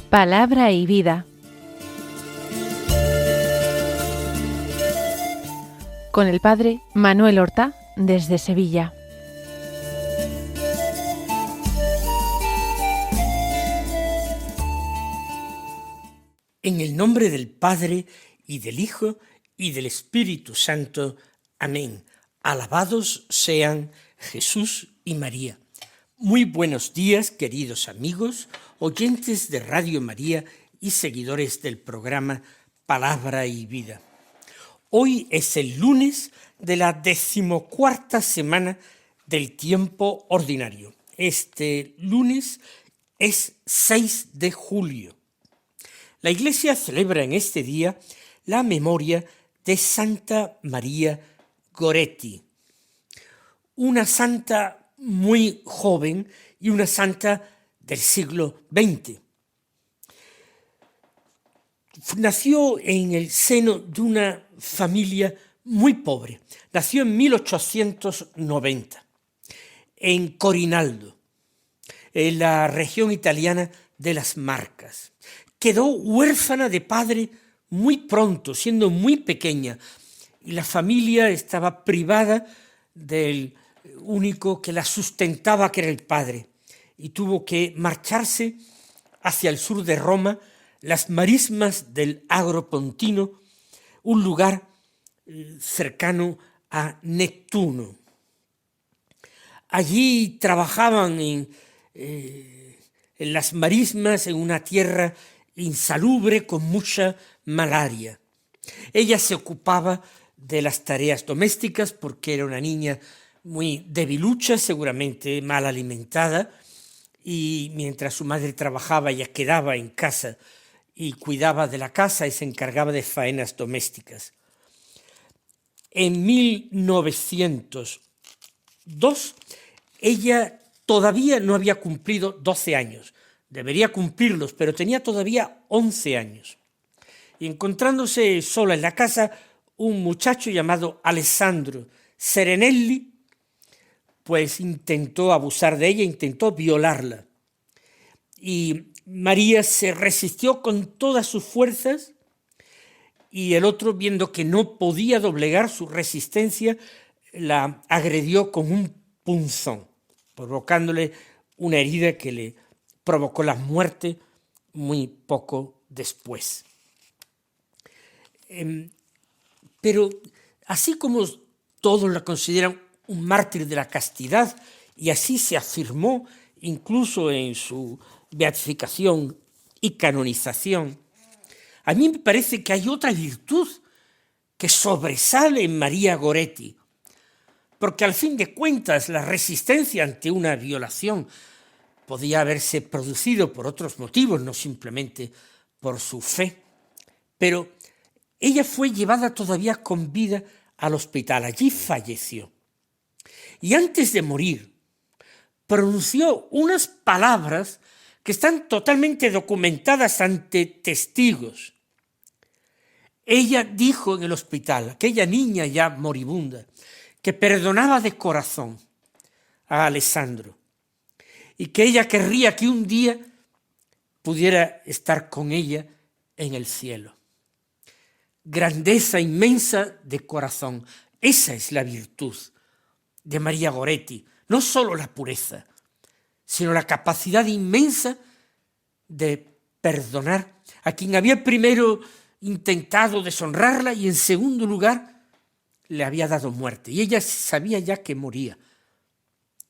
Palabra y vida. Con el padre Manuel Horta, desde Sevilla. En el nombre del Padre, y del Hijo, y del Espíritu Santo. Amén. Alabados sean Jesús y María. Muy buenos días, queridos amigos, oyentes de Radio María y seguidores del programa Palabra y Vida. Hoy es el lunes de la 14ª semana del tiempo ordinario. Este lunes es 6 de julio. La Iglesia celebra en este día la memoria de Santa María Goretti, una santa muy joven y una santa del siglo XX. Nació en el seno de una familia muy pobre. Nació en 1890, en Corinaldo, en la región italiana de las Marcas. Quedó huérfana de padre muy pronto, siendo muy pequeña, y la familia estaba privada del único que la sustentaba, que era el padre, y tuvo que marcharse hacia el sur de Roma, las marismas del Agropontino, un lugar cercano a Neptuno. Allí trabajaban en las marismas, en una tierra insalubre con mucha malaria. Ella se ocupaba de las tareas domésticas porque era una niña muy debilucha, seguramente mal alimentada, y mientras su madre trabajaba ella quedaba en casa y cuidaba de la casa y se encargaba de faenas domésticas. En 1902 ella todavía no había cumplido 12 años, debería cumplirlos, pero tenía todavía 11 años. Y encontrándose sola en la casa, un muchacho llamado Alessandro Serenelli, pues intentó abusar de ella, intentó violarla. Y María se resistió con todas sus fuerzas, y el otro, viendo que no podía doblegar su resistencia, la agredió con un punzón, provocándole una herida que le provocó la muerte muy poco después. Pero así como todos la consideran un mártir de la castidad, y así se afirmó incluso en su beatificación y canonización, a mí me parece que hay otra virtud que sobresale en María Goretti, porque al fin de cuentas la resistencia ante una violación podía haberse producido por otros motivos, no simplemente por su fe, pero ella fue llevada todavía con vida al hospital, allí falleció. Y antes de morir, pronunció unas palabras que están totalmente documentadas ante testigos. Ella dijo en el hospital, aquella niña ya moribunda, que perdonaba de corazón a Alessandro y que ella querría que un día pudiera estar con ella en el cielo. Grandeza inmensa de corazón, esa es la virtud de María Goretti, no solo la pureza, sino la capacidad inmensa de perdonar a quien había primero intentado deshonrarla y en segundo lugar le había dado muerte. Y ella sabía ya que moría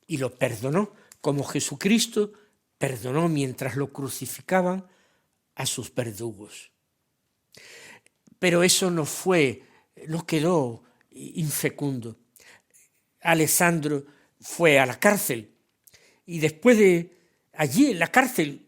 y lo perdonó, como Jesucristo perdonó mientras lo crucificaban a sus verdugos. Pero eso no quedó infecundo. Alessandro fue a la cárcel y después de allí en la cárcel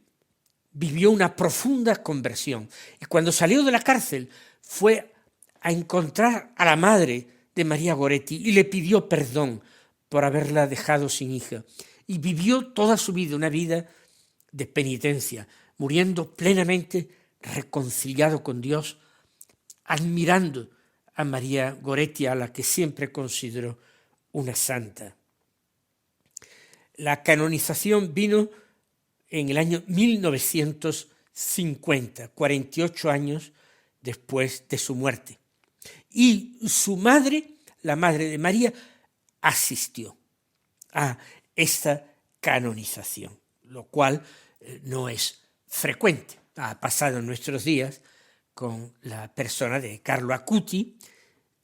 vivió una profunda conversión. Y cuando salió de la cárcel fue a encontrar a la madre de María Goretti y le pidió perdón por haberla dejado sin hija. Y vivió toda su vida una vida de penitencia, muriendo plenamente reconciliado con Dios admirando a María Goretti, a la que siempre consideró una santa. La canonización vino en el año 1950, 48 años después de su muerte. Y su madre, la madre de María, asistió a esta canonización, lo cual no es frecuente. Ha pasado en nuestros días con la persona de Carlo Acuti.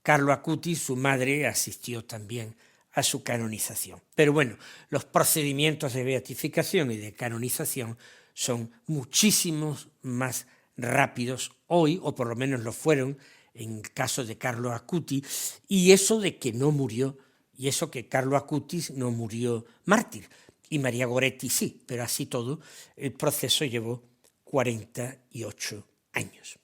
Carlo Acuti, su madre, asistió también a su canonización. Pero bueno, los procedimientos de beatificación y de canonización son muchísimos más rápidos hoy, o por lo menos lo fueron en el caso de Carlo Acuti, y eso de que no murió, y eso que Carlo Acuti no murió mártir, y María Goretti sí, pero así todo, el proceso llevó 48 años.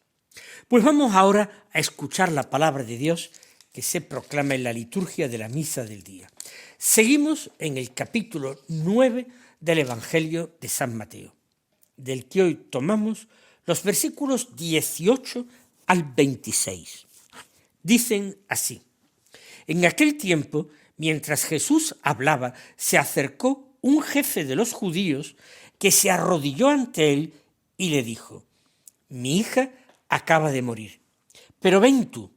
Pues vamos ahora a escuchar la palabra de Dios que se proclama en la liturgia de la misa del día. Seguimos en el capítulo 9 del Evangelio de San Mateo, del que hoy tomamos los versículos 18 al 26. Dicen así: en aquel tiempo, mientras Jesús hablaba, se acercó un jefe de los judíos que se arrodilló ante él y le dijo: mi hija acaba de morir, pero ven tú,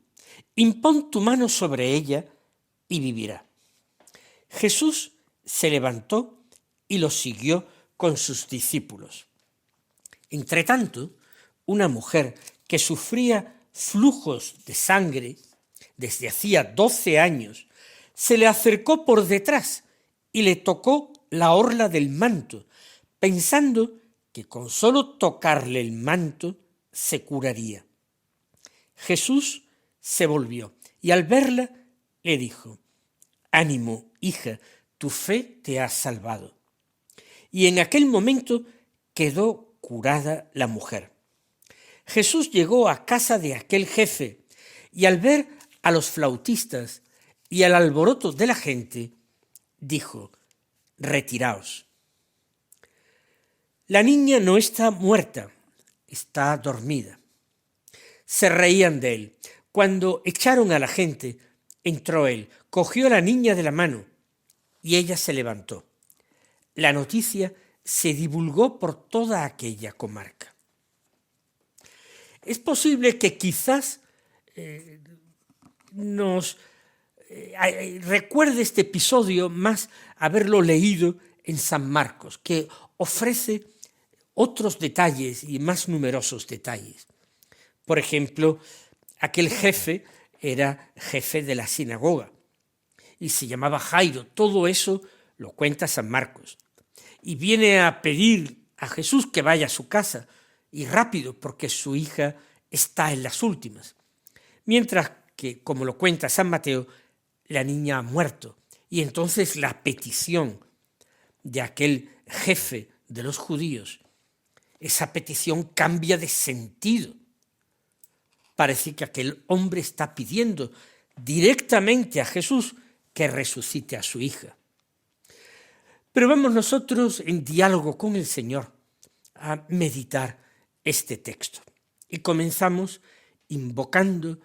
impón tu mano sobre ella y vivirá. Jesús se levantó y lo siguió con sus discípulos. Entretanto, una mujer que sufría flujos de sangre desde hacía 12 años, se le acercó por detrás y le tocó la orla del manto, pensando que con solo tocarle el manto se curaría. Jesús se volvió y al verla le dijo: ánimo, hija, tu fe te ha salvado. Y en aquel momento quedó curada la mujer. Jesús llegó a casa de aquel jefe y al ver a los flautistas y al alboroto de la gente, dijo: retiraos. La niña no está muerta, está dormida. Se reían de él. Cuando echaron a la gente, entró él, cogió a la niña de la mano y ella se levantó. La noticia se divulgó por toda aquella comarca. Es posible que quizás nos recuerde este episodio más haberlo leído en San Marcos, que ofrece otros detalles y más numerosos detalles. Por ejemplo, aquel jefe era jefe de la sinagoga y se llamaba Jairo. Todo eso lo cuenta San Marcos. Y viene a pedir a Jesús que vaya a su casa, y rápido, porque su hija está en las últimas. Mientras que, como lo cuenta San Mateo, la niña ha muerto. Y entonces la petición de aquel jefe de los judíos, esa petición cambia de sentido. Parece que aquel hombre está pidiendo directamente a Jesús que resucite a su hija. Pero vamos nosotros en diálogo con el Señor a meditar este texto. Y comenzamos invocando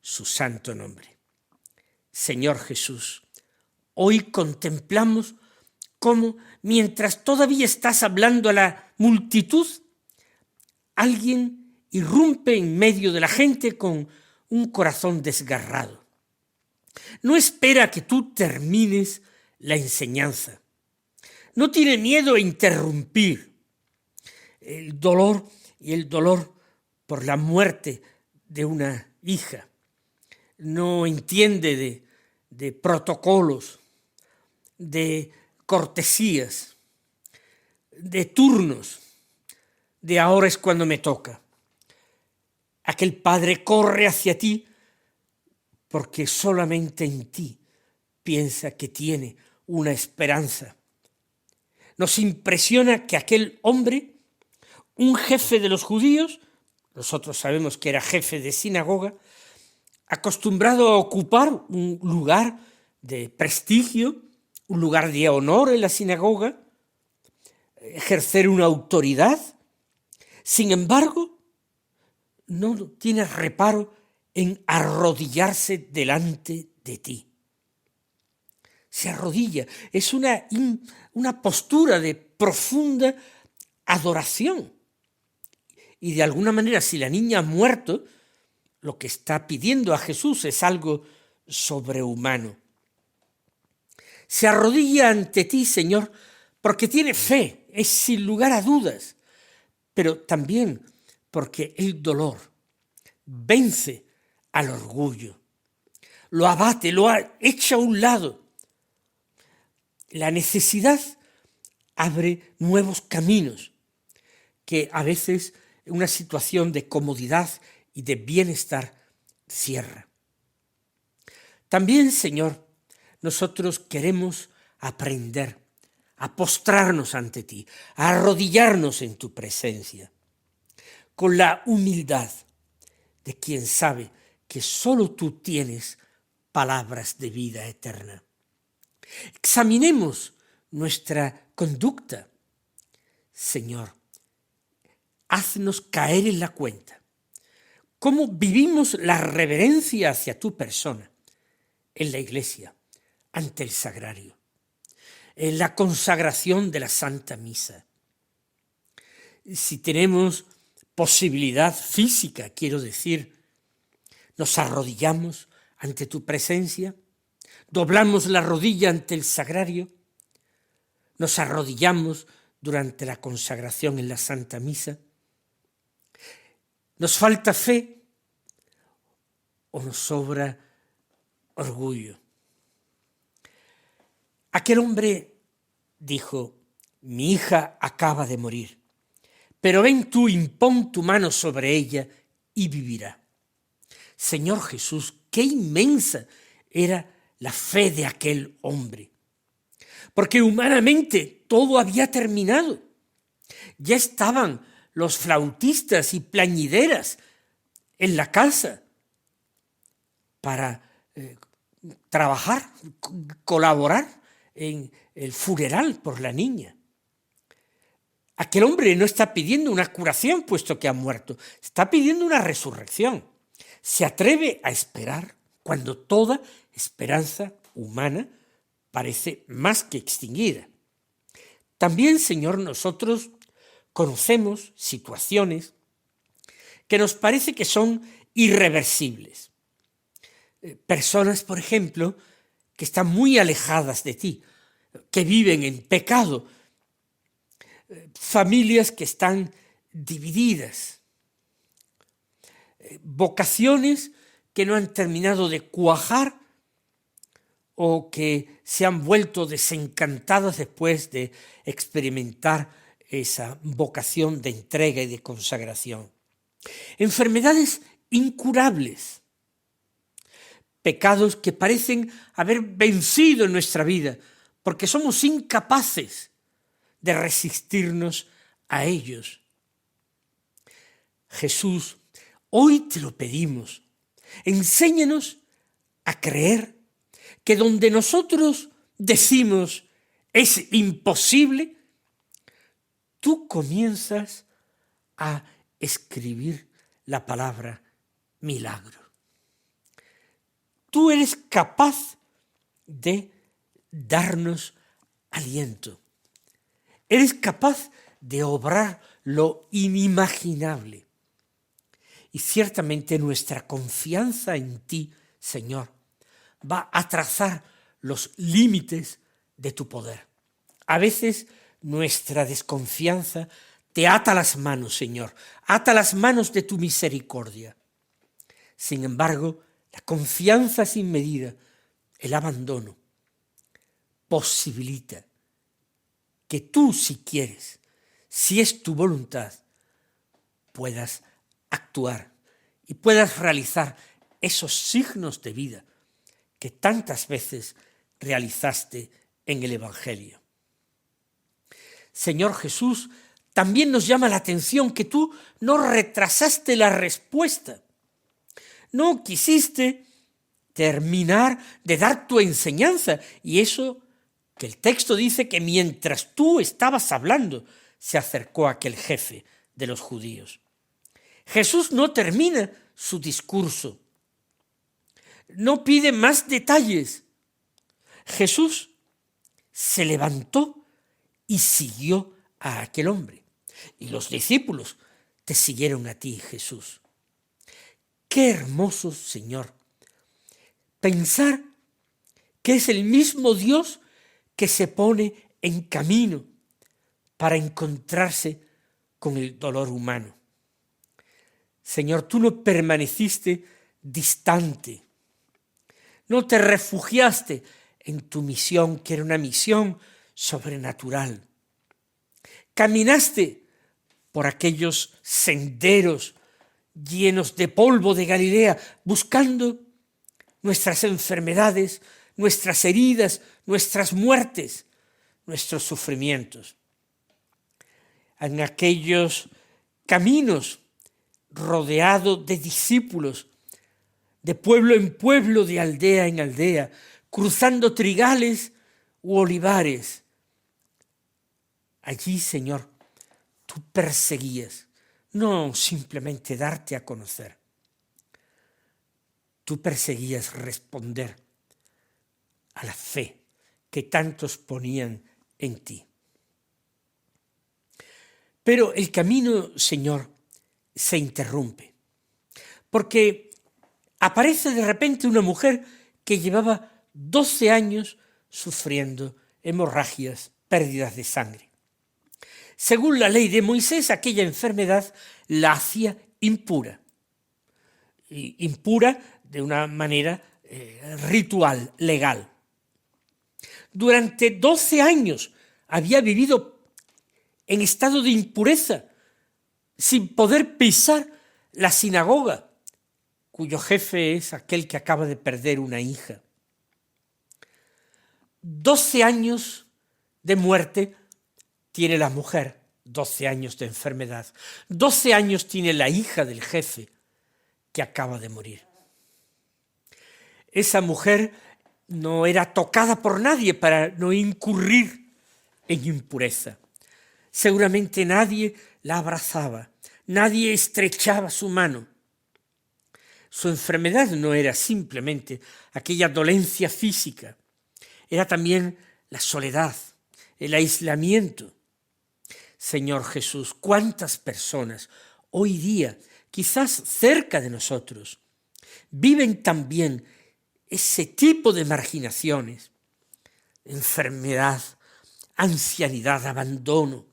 su santo nombre. Señor Jesús, hoy contemplamos cómo, mientras todavía estás hablando a la multitud, alguien irrumpe en medio de la gente con un corazón desgarrado. No espera que tú termines la enseñanza. No tiene miedo a interrumpir el dolor por la muerte de una hija. No entiende de protocolos, de cortesías, de turnos, de ahora es cuando me toca. Aquel padre corre hacia ti porque solamente en ti piensa que tiene una esperanza. Nos impresiona que aquel hombre, un jefe de los judíos, nosotros sabemos que era jefe de sinagoga, acostumbrado a ocupar un lugar de prestigio, un lugar de honor en la sinagoga, ejercer una autoridad, sin embargo, no tiene reparo en arrodillarse delante de ti. Se arrodilla, es una postura de profunda adoración. Y de alguna manera, si la niña ha muerto, lo que está pidiendo a Jesús es algo sobrehumano. Se arrodilla ante ti, Señor, porque tiene fe, es sin lugar a dudas, pero también porque el dolor vence al orgullo, lo abate, lo echa a un lado. La necesidad abre nuevos caminos que a veces una situación de comodidad y de bienestar cierra. También, Señor, nosotros queremos aprender a postrarnos ante ti, a arrodillarnos en tu presencia, con la humildad de quien sabe que solo tú tienes palabras de vida eterna. Examinemos nuestra conducta. Señor, haznos caer en la cuenta. ¿Cómo vivimos la reverencia hacia tu persona en la iglesia, ante el sagrario, en la consagración de la Santa Misa? Si tenemos posibilidad física, quiero decir, nos arrodillamos ante tu presencia, doblamos la rodilla ante el sagrario, nos arrodillamos durante la consagración en la Santa Misa. ¿Nos falta fe o nos sobra orgullo? Aquel hombre dijo: mi hija acaba de morir, pero ven tú, impón tu mano sobre ella y vivirá. Señor Jesús, qué inmensa era la fe de aquel hombre, porque humanamente todo había terminado. Ya estaban los flautistas y plañideras en la casa para trabajar, colaborar en el funeral por la niña. Aquel hombre no está pidiendo una curación puesto que ha muerto, está pidiendo una resurrección. Se atreve a esperar cuando toda esperanza humana parece más que extinguida. También, Señor, nosotros conocemos situaciones que nos parece que son irreversibles. Personas, por ejemplo, que están muy alejadas de ti, que viven en pecado, familias que están divididas, vocaciones que no han terminado de cuajar o que se han vuelto desencantadas después de experimentar esa vocación de entrega y de consagración. Enfermedades incurables, pecados que parecen haber vencido en nuestra vida porque somos incapaces de resistirnos a ellos. Jesús, hoy te lo pedimos, enséñanos a creer que donde nosotros decimos es imposible, tú comienzas a escribir la palabra milagro. Tú eres capaz de darnos aliento. Eres capaz de obrar lo inimaginable. Y ciertamente nuestra confianza en ti, Señor, va a trazar los límites de tu poder. A veces nuestra desconfianza te ata las manos, Señor, ata las manos de tu misericordia. Sin embargo, la confianza sin medida, el abandono, posibilita que tú, si quieres, si es tu voluntad, puedas actuar y puedas realizar esos signos de vida que tantas veces realizaste en el Evangelio. Señor Jesús, también nos llama la atención que tú no retrasaste la respuesta. No quisiste terminar de dar tu enseñanza, y eso que el texto dice que mientras tú estabas hablando, se acercó aquel jefe de los judíos. Jesús no termina su discurso, no pide más detalles. Jesús se levantó y siguió a aquel hombre. Y los discípulos te siguieron a ti, Jesús. Qué hermoso, Señor, pensar que es el mismo Dios que se pone en camino para encontrarse con el dolor humano. Señor, tú no permaneciste distante, no te refugiaste en tu misión, que era una misión sobrenatural. Caminaste por aquellos senderos llenos de polvo de Galilea, buscando nuestras enfermedades, nuestras heridas, nuestras muertes, nuestros sufrimientos. En aquellos caminos rodeado de discípulos, de pueblo en pueblo, de aldea en aldea, cruzando trigales u olivares. Allí, Señor, tú perseguías, no simplemente darte a conocer. Tú perseguías responder a la fe que tantos ponían en ti. Pero el camino, Señor, se interrumpe, porque aparece de repente una mujer que llevaba 12 años sufriendo hemorragias, pérdidas de sangre. Según la ley de Moisés, aquella enfermedad la hacía impura. Y impura de una manera ritual, legal. Durante 12 años había vivido en estado de impureza, sin poder pisar la sinagoga, cuyo jefe es aquel que acaba de perder una hija. 12 años de muerte tiene la mujer, 12 años de enfermedad, 12 años tiene la hija del jefe que acaba de morir. Esa mujer no era tocada por nadie para no incurrir en impureza. Seguramente nadie la abrazaba, nadie estrechaba su mano. Su enfermedad no era simplemente aquella dolencia física, era también la soledad, el aislamiento. Señor Jesús, cuántas personas hoy día, quizás cerca de nosotros, viven también ese tipo de marginaciones, enfermedad, ancianidad, abandono,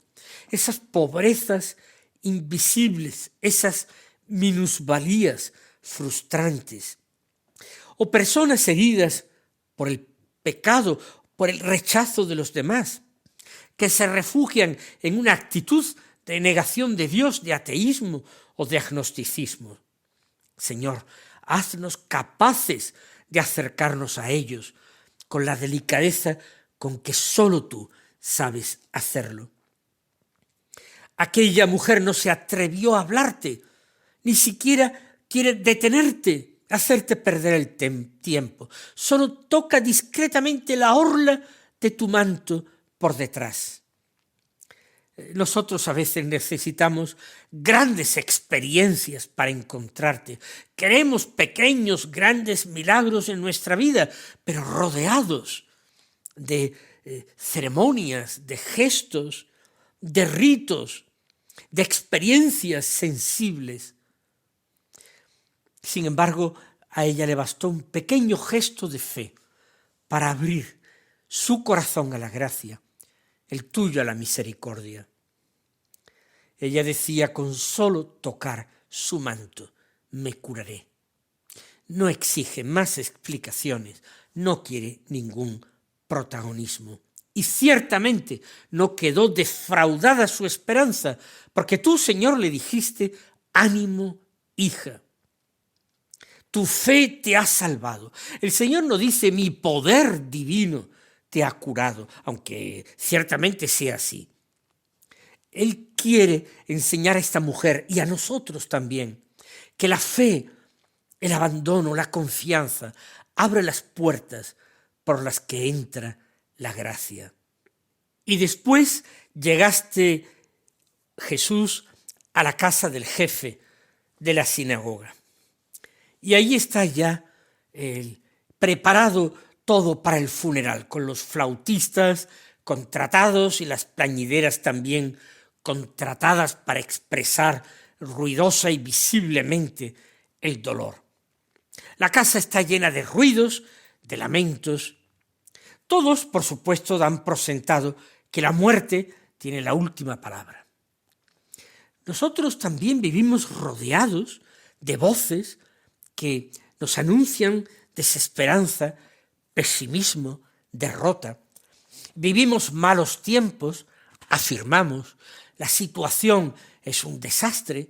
esas pobrezas invisibles, esas minusvalías frustrantes, o personas heridas por el pecado, por el rechazo de los demás, que se refugian en una actitud de negación de Dios, de ateísmo o de agnosticismo. Señor, haznos capaces de acercarnos a ellos con la delicadeza con que solo tú sabes hacerlo. Aquella mujer no se atrevió a hablarte, ni siquiera quiere detenerte, hacerte perder el tiempo. Solo toca discretamente la orla de tu manto por detrás. Nosotros a veces necesitamos grandes experiencias para encontrarte. Queremos pequeños, grandes milagros en nuestra vida, pero rodeados de ceremonias, de gestos, de ritos, de experiencias sensibles. Sin embargo, a ella le bastó un pequeño gesto de fe para abrir su corazón a la gracia, el tuyo a la misericordia. Ella decía, con solo tocar su manto me curaré. No exige más explicaciones, no quiere ningún protagonismo. Y ciertamente no quedó defraudada su esperanza, porque tú, Señor, le dijiste, ánimo, hija. Tu fe te ha salvado. El Señor no dice, mi poder divino te ha curado, aunque ciertamente sea así. Él quiere enseñar a esta mujer y a nosotros también que la fe, el abandono, la confianza abre las puertas por las que entra la gracia. Y después llegaste, Jesús, a la casa del jefe de la sinagoga. Y ahí está ya preparado todo para el funeral, con los flautistas contratados y las plañideras también contratadas para expresar ruidosa y visiblemente el dolor. La casa está llena de ruidos, de lamentos. Todos, por supuesto, dan por sentado que la muerte tiene la última palabra. Nosotros también vivimos rodeados de voces que nos anuncian desesperanza, pesimismo, derrota. Vivimos malos tiempos, afirmamos, la situación es un desastre.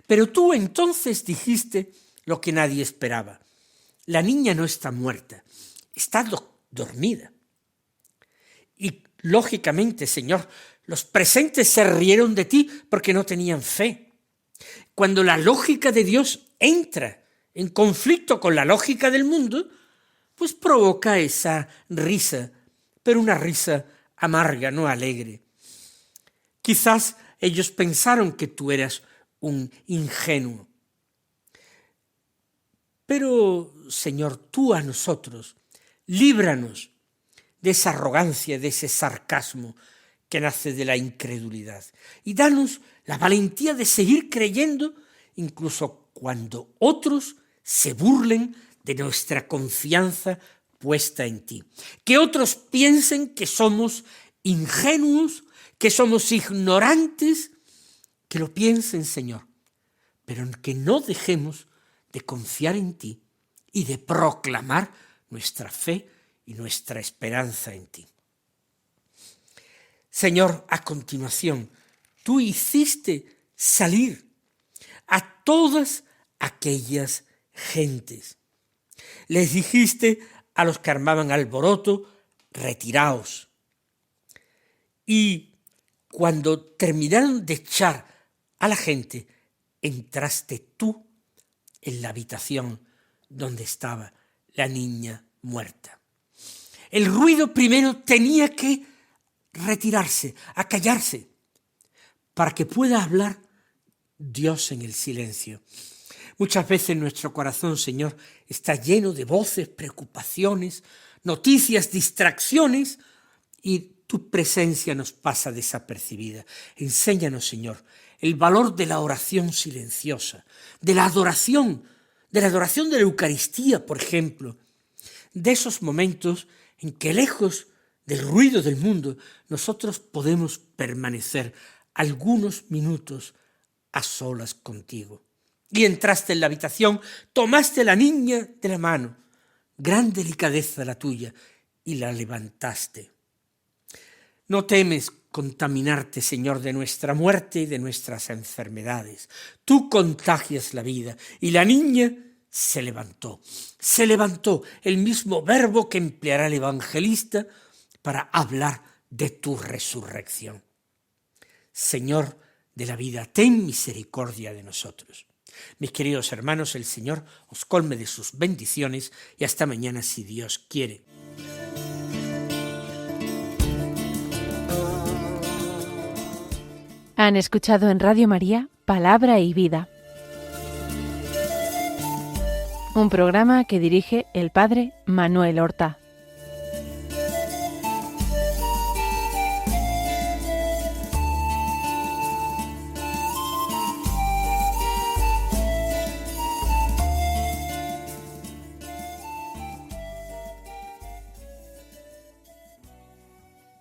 Pero tú entonces dijiste lo que nadie esperaba. La niña no está muerta, está dormida. Y lógicamente, Señor, los presentes se rieron de ti porque no tenían fe. Cuando la lógica de Dios entra en conflicto con la lógica del mundo, pues provoca esa risa, pero una risa amarga, no alegre. Quizás ellos pensaron que tú eras un ingenuo. Pero, Señor, tú a nosotros, líbranos de esa arrogancia, de ese sarcasmo que nace de la incredulidad. Y danos la valentía de seguir creyendo, incluso cuando otros se burlen de nuestra confianza puesta en ti. Que otros piensen que somos ingenuos, que somos ignorantes, que lo piensen, Señor, pero que no dejemos de confiar en ti y de proclamar nuestra fe y nuestra esperanza en ti. Señor, a continuación, tú hiciste salir a todas aquellas gentes. Les dijiste a los que armaban alboroto, retiraos. Y cuando terminaron de echar a la gente, entraste tú en la habitación donde estaba la niña muerta. El ruido primero tenía que retirarse, acallarse, para que pueda hablar Dios en el silencio. Muchas veces nuestro corazón, Señor, está lleno de voces, preocupaciones, noticias, distracciones, y tu presencia nos pasa desapercibida. Enséñanos, Señor, el valor de la oración silenciosa, de la adoración de la Eucaristía, por ejemplo, de esos momentos en que lejos del ruido del mundo nosotros podemos permanecer algunos minutos a solas contigo. Y entraste en la habitación, tomaste a la niña de la mano, gran delicadeza la tuya, y la levantaste. No temes contaminarte, Señor, de nuestra muerte y de nuestras enfermedades. Tú contagias la vida, y la niña se levantó. Se levantó, el mismo verbo que empleará el evangelista para hablar de tu resurrección. Señor de la vida, ten misericordia de nosotros. Mis queridos hermanos, el Señor os colme de sus bendiciones y hasta mañana si Dios quiere. Han escuchado en Radio María Palabra y Vida, un programa que dirige el Padre Manuel Horta.